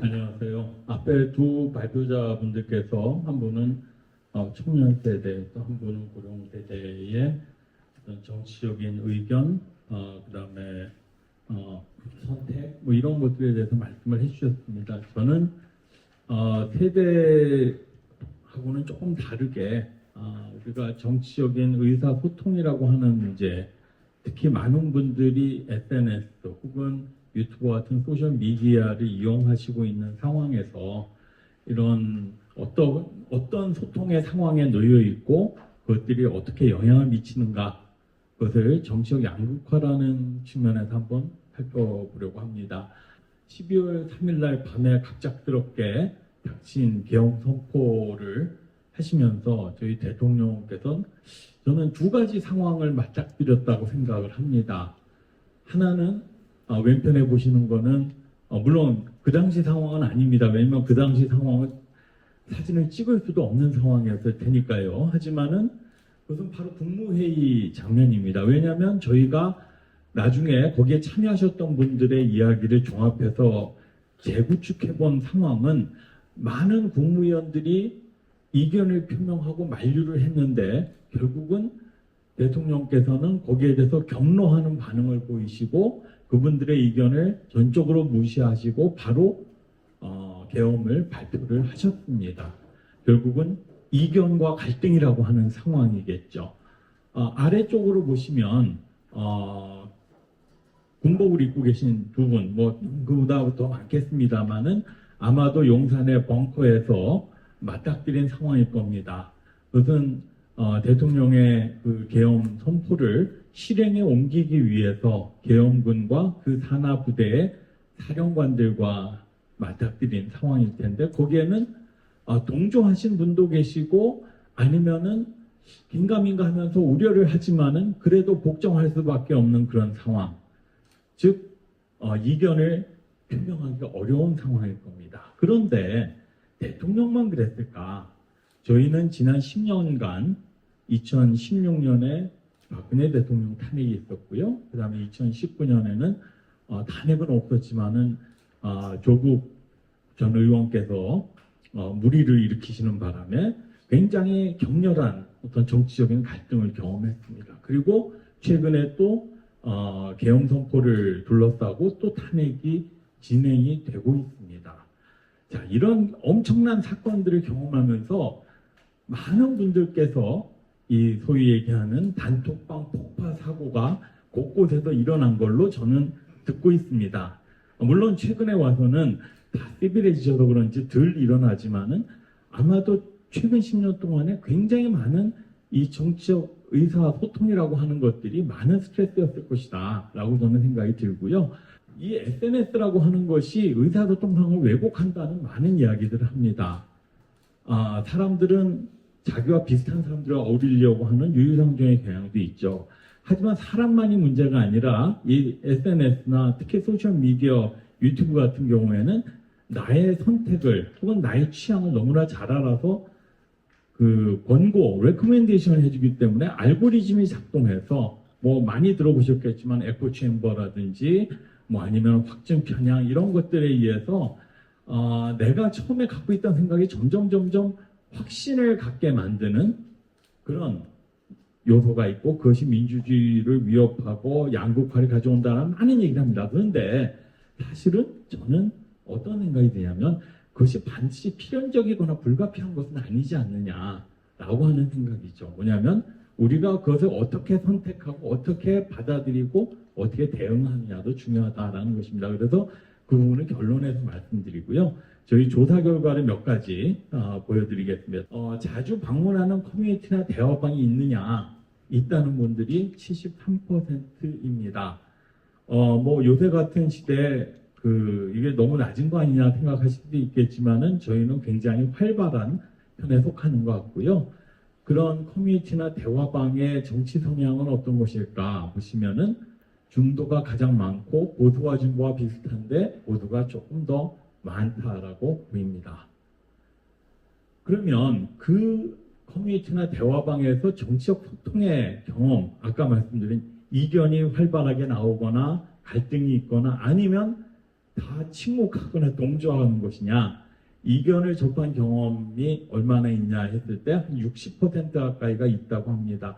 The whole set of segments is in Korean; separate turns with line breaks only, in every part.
안녕하세요. 앞에 두 발표자분들께서 한 분은 청년 세대, 또 한 분은 고령 세대의 어떤 정치적인 의견, 그다음에 선택, 뭐 이런 것들에 대해서 말씀을 해주셨습니다. 저는 세대하고는 조금 다르게 우리가 정치적인 의사소통이라고 하는 문제, 특히 많은 분들이 SNS 혹은 유튜브 같은 소셜 미디어를 이용하시고 있는 상황에서 이런 어떤 소통의 상황에 놓여 있고 그것들이 어떻게 영향을 미치는가, 그것을 정치적 양극화라는 측면에서 한번 살펴보려고 합니다. 12월 3일 날 밤에 갑작스럽게 닥친 계엄 선포를 하시면서 저희 대통령께서는 저는 두 가지 상황을 맞닥뜨렸다고 생각을 합니다. 하나는 왼편에 보시는 거는 물론 그 당시 상황은 아닙니다. 왜냐면 그 당시 상황은 사진을 찍을 수도 없는 상황이었을 테니까요. 하지만은 그것은 바로 국무회의 장면입니다. 왜냐하면 저희가 나중에 거기에 참여하셨던 분들의 이야기를 종합해서 재구축해 본 상황은 많은 국무위원들이 이견을 표명하고 만류를 했는데 결국은 대통령께서는 거기에 대해서 격노하는 반응을 보이시고 그분들의 의견을 전적으로 무시하시고 바로 계엄을 발표를 하셨습니다. 결국은 이견과 갈등이라고 하는 상황이겠죠. 아래쪽으로 보시면 군복을 입고 계신 두 분, 뭐 그보다 더 많겠습니다만은 아마도 용산의 벙커에서 맞닥뜨린 상황일 겁니다. 그것은 대통령의 그 계엄 선포를 실행에 옮기기 위해서 계엄군과 그 산하 부대의 사령관들과 맞닥뜨린 상황일 텐데 거기에는 동조하신 분도 계시고 아니면은 긴가민가 하면서 우려를 하지만은 그래도 복종할 수밖에 없는 그런 상황, 즉 이견을 표명하기가 어려운 상황일 겁니다. 그런데 대통령만 그랬을까? 저희는 지난 10년간 2016년에 박근혜 대통령 탄핵이 있었고요. 그 다음에 2019년에는 탄핵은 없었지만은 조국 전 의원께서 물의를 일으키시는 바람에 굉장히 격렬한 어떤 정치적인 갈등을 경험했습니다. 그리고 최근에 또 계엄 선포를 둘러싸고 또 탄핵이 진행이 되고 있습니다. 자, 이런 엄청난 사건들을 경험하면서 많은 분들께서 이 소위 얘기하는 단톡방 폭파 사고가 곳곳에서 일어난 걸로 저는 듣고 있습니다. 물론 최근에 와서는 다 시빌해지셔서 그런지 덜 일어나지만은 아마도 최근 10년 동안에 굉장히 많은 이 정치적 의사소통이라고 하는 것들이 많은 스트레스였을 것이다 라고 저는 생각이 들고요. 이 SNS라고 하는 것이 의사소통상을 왜곡한다는 많은 이야기들을 합니다. 사람들은 자기와 비슷한 사람들과 어울리려고 하는 유유상종의 경향도 있죠. 하지만 사람만이 문제가 아니라 이 SNS나 특히 소셜미디어, 유튜브 같은 경우에는 나의 선택을 혹은 나의 취향을 너무나 잘 알아서 그 권고, 레코멘데이션을 해주기 때문에 알고리즘이 작동해서 뭐 많이 들어보셨겠지만 에코체인버라든지 뭐 아니면 확증 편향 이런 것들에 의해서 내가 처음에 갖고 있던 생각이 점점 확신을 갖게 만드는 그런 요소가 있고 그것이 민주주의를 위협하고 양극화를 가져온다는 많은 얘기를 합니다. 그런데 사실은 저는 어떤 생각이 드냐면 그것이 반드시 필연적이거나 불가피한 것은 아니지 않느냐라고 하는 생각이죠. 뭐냐면 우리가 그것을 어떻게 선택하고 어떻게 받아들이고 어떻게 대응하느냐도 중요하다라는 것입니다. 그래서 그 부분을 결론에서 말씀드리고요. 저희 조사 결과를 몇 가지 보여드리겠습니다. 자주 방문하는 커뮤니티나 대화방이 있다는 분들이 73%입니다. 뭐 요새 같은 시대에 이게 너무 낮은 거 아니냐 생각하실 수도 있겠지만은 저희는 굉장히 활발한 편에 속하는 것 같고요. 그런 커뮤니티나 대화방의 정치 성향은 어떤 것일까 보시면은 중도가 가장 많고 보수와 진보와 비슷한데 보수가 조금 더 많다라고 보입니다. 그러면 그 커뮤니티나 대화방에서 정치적 소통의 경험, 아까 말씀드린 이견이 활발하게 나오거나 갈등이 있거나 아니면 다 침묵하거나 동조하는 것이냐, 이견을 접한 경험이 얼마나 있냐 했을 때 한 60% 가까이가 있다고 합니다.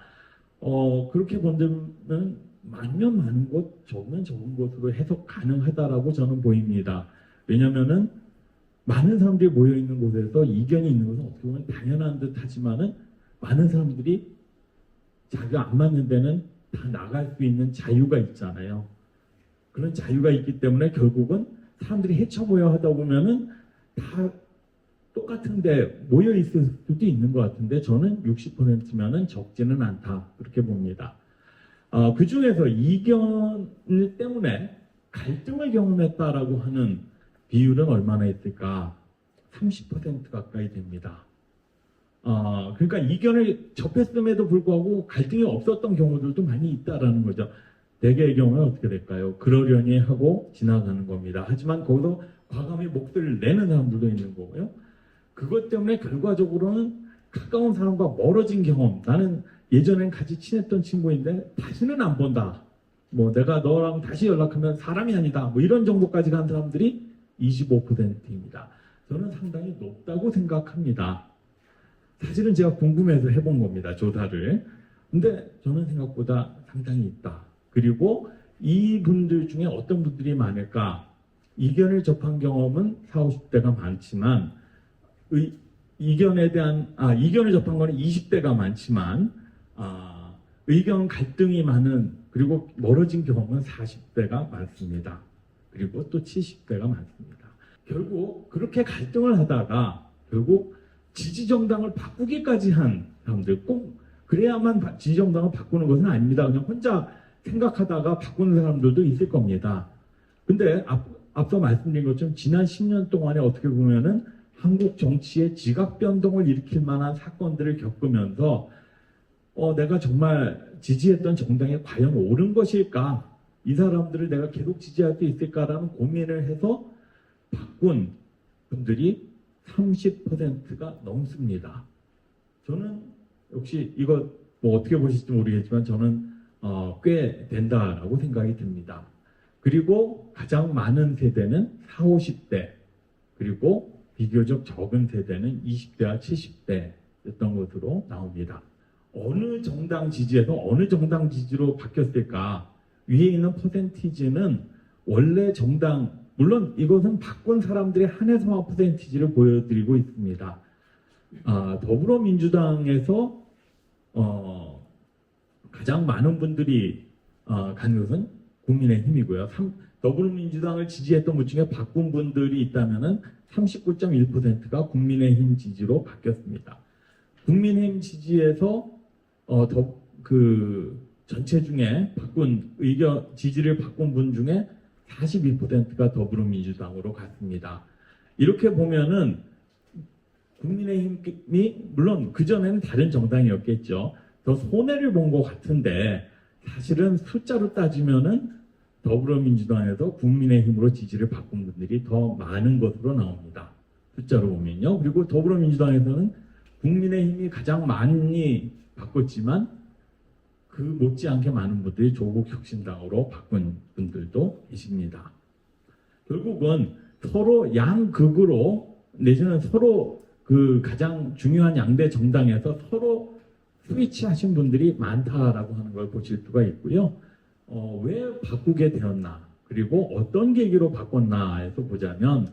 그렇게 본다면 많으면 많은 곳, 적으면 적은 곳으로 해석 가능하다라고 저는 보입니다. 왜냐하면은 많은 사람들이 모여 있는 곳에서 이견이 있는 것은 어떻게 보면 당연한 듯 하지만은 많은 사람들이 자기가 안 맞는 데는 다 나갈 수 있는 자유가 있잖아요. 그런 자유가 있기 때문에 결국은 사람들이 헤쳐보여 하다 보면은 다 똑같은데 모여 있을 수도 있는 것 같은데 저는 60%면은 적지는 않다 그렇게 봅니다. 그 중에서 이견 때문에 갈등을 경험했다라고 하는 비율은 얼마나 있을까? 30% 가까이 됩니다. 그러니까 이견을 접했음에도 불구하고 갈등이 없었던 경우들도 많이 있다라는 거죠. 대개의 경우는 어떻게 될까요? 그러려니 하고 지나가는 겁니다. 하지만 거기서 과감히 목소리를 내는 사람들도 있는 거고요. 그것 때문에 결과적으로는 가까운 사람과 멀어진 경험. 나는 예전엔 같이 친했던 친구인데 다시는 안 본다. 뭐 내가 너랑 다시 연락하면 사람이 아니다. 뭐 이런 정도까지 간 사람들이 25%입니다. 저는 상당히 높다고 생각합니다. 사실은 제가 궁금해서 해본 겁니다. 조사를. 근데 저는 생각보다 상당히 있다. 그리고 이분들 중에 어떤 분들이 많을까? 이견을 접한 경험은 40, 50대가 많지만 이견을 접한 거는 20대가 많지만 의견 갈등이 많은 그리고 멀어진 경험은 40대가 많습니다. 그리고 또 70대가 많습니다. 결국 그렇게 갈등을 하다가 결국 지지정당을 바꾸기까지 한 사람들, 꼭 그래야만 지지정당을 바꾸는 것은 아닙니다. 그냥 혼자 생각하다가 바꾸는 사람들도 있을 겁니다. 근데 앞서 말씀드린 것처럼 지난 10년 동안에 어떻게 보면은 한국 정치의 지각 변동을 일으킬 만한 사건들을 겪으면서 내가 정말 지지했던 정당이 과연 옳은 것일까? 이 사람들을 내가 계속 지지할 수 있을까라는 고민을 해서 바꾼 분들이 30%가 넘습니다. 저는 역시 이거 뭐 어떻게 보실지 모르겠지만 저는 꽤 된다라고 생각이 듭니다. 그리고 가장 많은 세대는 40, 50대 그리고 비교적 적은 세대는 20대와 70대였던 것으로 나옵니다. 어느 정당 지지에서 어느 정당 지지로 바뀌었을까? 위에 있는 퍼센티지는 원래 정당, 물론 이것은 바꾼 사람들의 한해서만 퍼센티지를 보여드리고 있습니다. 더불어민주당에서 가장 많은 분들이 간 것은 국민의힘이고요. 더불어민주당을 지지했던 분 중에 바꾼 분들이 있다면 39.1%가 국민의힘 지지로 바뀌었습니다. 국민의힘 지지에서 전체 중에 지지를 바꾼 분 중에 42%가 더불어민주당으로 갔습니다. 이렇게 보면은 국민의힘이 물론 그전에는 다른 정당이었겠죠. 더 손해를 본 것 같은데 사실은 숫자로 따지면은 더불어민주당에서 국민의힘으로 지지를 바꾼 분들이 더 많은 것으로 나옵니다. 숫자로 보면요. 그리고 더불어민주당에서는 국민의힘이 가장 많이 바꿨지만 그 못지않게 많은 분들이 조국혁신당으로 바꾼 분들도 계십니다. 결국은 서로 양극으로 내지는 서로 그 가장 중요한 양대 정당에서 서로 스위치하신 분들이 많다라고 하는 걸 보실 수가 있고요. 왜 바꾸게 되었나 그리고 어떤 계기로 바꿨나에서 보자면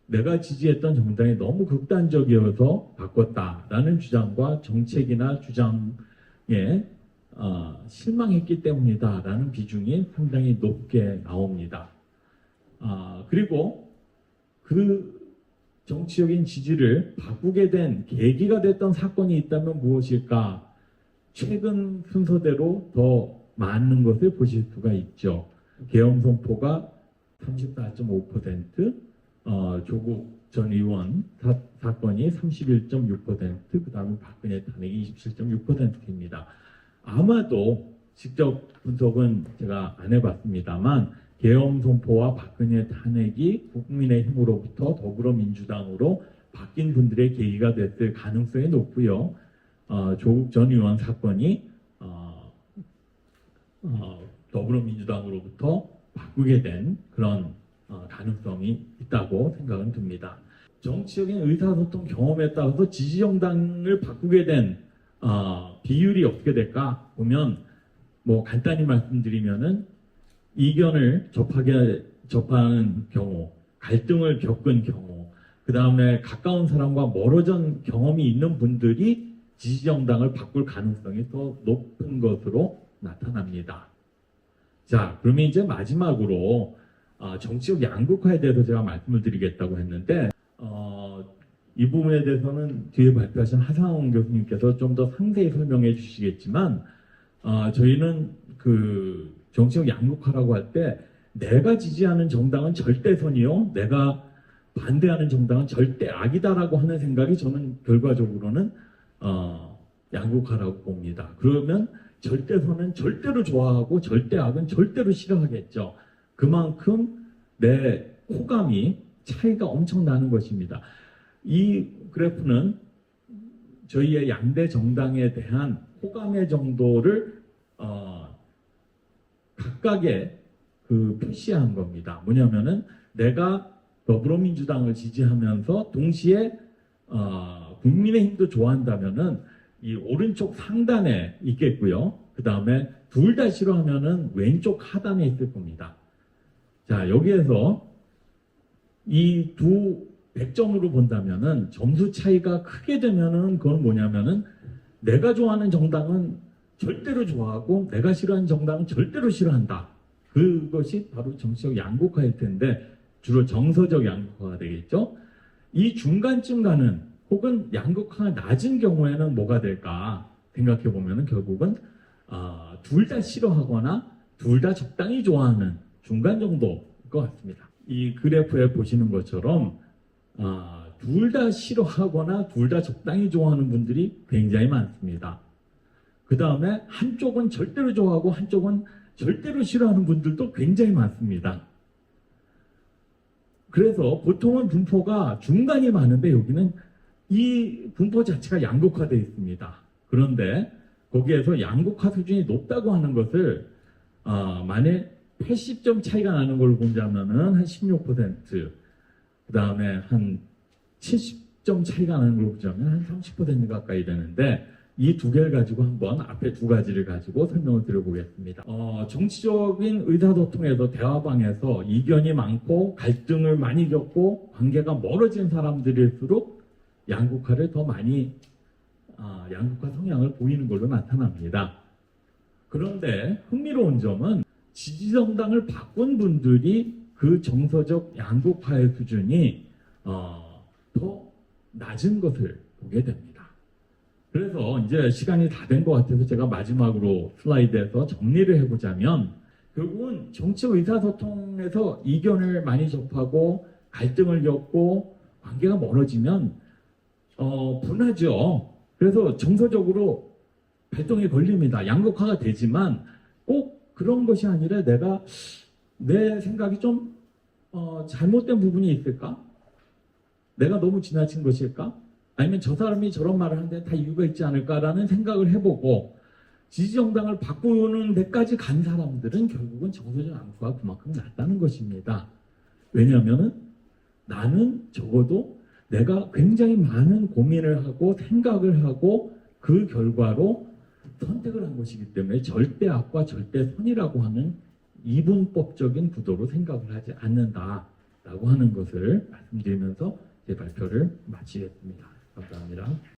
내가 지지했던 정당이 너무 극단적이어서 바꿨다라는 주장과 정책이나 주장에 실망했기 때문이다라는 비중이 상당히 높게 나옵니다. 그리고 그 정치적인 지지를 바꾸게 된 계기가 됐던 사건이 있다면 무엇일까? 최근 순서대로 더 많은 것을 보실 수가 있죠. 계엄 선포가 34.5%, 조국 전 의원 사건이 31.6%, 그 다음에 박근혜 탄핵이 27.6%입니다. 아마도 직접 분석은 제가 안 해봤습니다만 계엄 선포와 박근혜 탄핵이 국민의힘으로부터 더불어민주당으로 바뀐 분들의 계기가 됐을 가능성이 높고요. 조국 전 의원 사건이 더불어민주당으로부터 바꾸게 된 그런 가능성이 있다고 생각은 듭니다. 정치적인 의사소통 경험에 따라서 지지정당을 바꾸게 된 비율이 어떻게 될까 보면 뭐 간단히 말씀드리면은 이견을 접하는 경우, 갈등을 겪은 경우, 그 다음에 가까운 사람과 멀어진 경험이 있는 분들이 지지정당을 바꿀 가능성이 더 높은 것으로 나타납니다. 자, 그러면 이제 마지막으로 정치적 양극화에 대해서 제가 말씀을 드리겠다고 했는데 이 부분에 대해서는 뒤에 발표하신 하상원 교수님께서 좀 더 상세히 설명해 주시겠지만 저희는 그 정치적 양극화라고 할 때 내가 지지하는 정당은 절대선이요, 내가 반대하는 정당은 절대 악이다라고 하는 생각이 저는 결과적으로는 양극화라고 봅니다. 그러면 절대선은 절대로 좋아하고 절대악은 절대로 싫어하겠죠. 그만큼 내 호감이 차이가 엄청 나는 것입니다. 이 그래프는 저희의 양대 정당에 대한 호감의 정도를 각각의 그 표시한 겁니다. 뭐냐면은 내가 더불어민주당을 지지하면서 동시에 국민의힘도 좋아한다면은 이 오른쪽 상단에 있겠고요. 그 다음에 둘 다 싫어하면은 왼쪽 하단에 있을 겁니다. 자, 여기에서 이 두 100점으로 본다면은 점수 차이가 크게 되면은 그건 뭐냐면은 내가 좋아하는 정당은 절대로 좋아하고 내가 싫어하는 정당은 절대로 싫어한다. 그것이 바로 정치적 양극화일 텐데 주로 정서적 양극화가 되겠죠. 이 중간쯤 가는 혹은 양극화가 낮은 경우에는 뭐가 될까 생각해 보면은 결국은 둘 다 싫어하거나 둘 다 적당히 좋아하는 중간 정도일 것 같습니다. 이 그래프에 보시는 것처럼 둘 다 싫어하거나 둘 다 적당히 좋아하는 분들이 굉장히 많습니다. 그 다음에 한쪽은 절대로 좋아하고 한쪽은 절대로 싫어하는 분들도 굉장히 많습니다. 그래서 보통은 분포가 중간이 많은데 여기는 이 분포 자체가 양극화되어 있습니다. 그런데 거기에서 양극화 수준이 높다고 하는 것을 만약 80점 차이가 나는 걸로 본다면은 한 16%, 그 다음에 한 70점 차이가 나는 걸로 보자면 한 30% 가까이 되는데 이 두 개를 가지고 한번 앞에 두 가지를 가지고 설명을 드려보겠습니다. 정치적인 의사소통에서 대화방에서 이견이 많고 갈등을 많이 겪고 관계가 멀어진 사람들일수록 양극화를 더 많이 양극화 성향을 보이는 걸로 나타납니다. 그런데 흥미로운 점은 지지정당을 바꾼 분들이 그 정서적 양극화의 수준이 더 낮은 것을 보게 됩니다. 그래서 이제 시간이 다 된 것 같아서 제가 마지막으로 슬라이드에서 정리를 해보자면 결국은 정치 의사소통에서 이견을 많이 접하고 갈등을 겪고 관계가 멀어지면 분하죠. 그래서 정서적으로 발동이 걸립니다. 양극화가 되지만 꼭 그런 것이 아니라 내가 내 생각이 좀 잘못된 부분이 있을까? 내가 너무 지나친 것일까? 아니면 저 사람이 저런 말을 하는데 다 이유가 있지 않을까라는 생각을 해보고 지지정당을 바꾸는 데까지 간 사람들은 결국은 정서적 양극화가 그만큼 낮다는 것입니다. 왜냐하면 나는 적어도 내가 굉장히 많은 고민을 하고 생각을 하고 그 결과로 선택을 한 것이기 때문에 절대 악과 절대 선이라고 하는 이분법적인 구도로 생각을 하지 않는다라고 하는 것을 말씀드리면서 제 발표를 마치겠습니다. 감사합니다.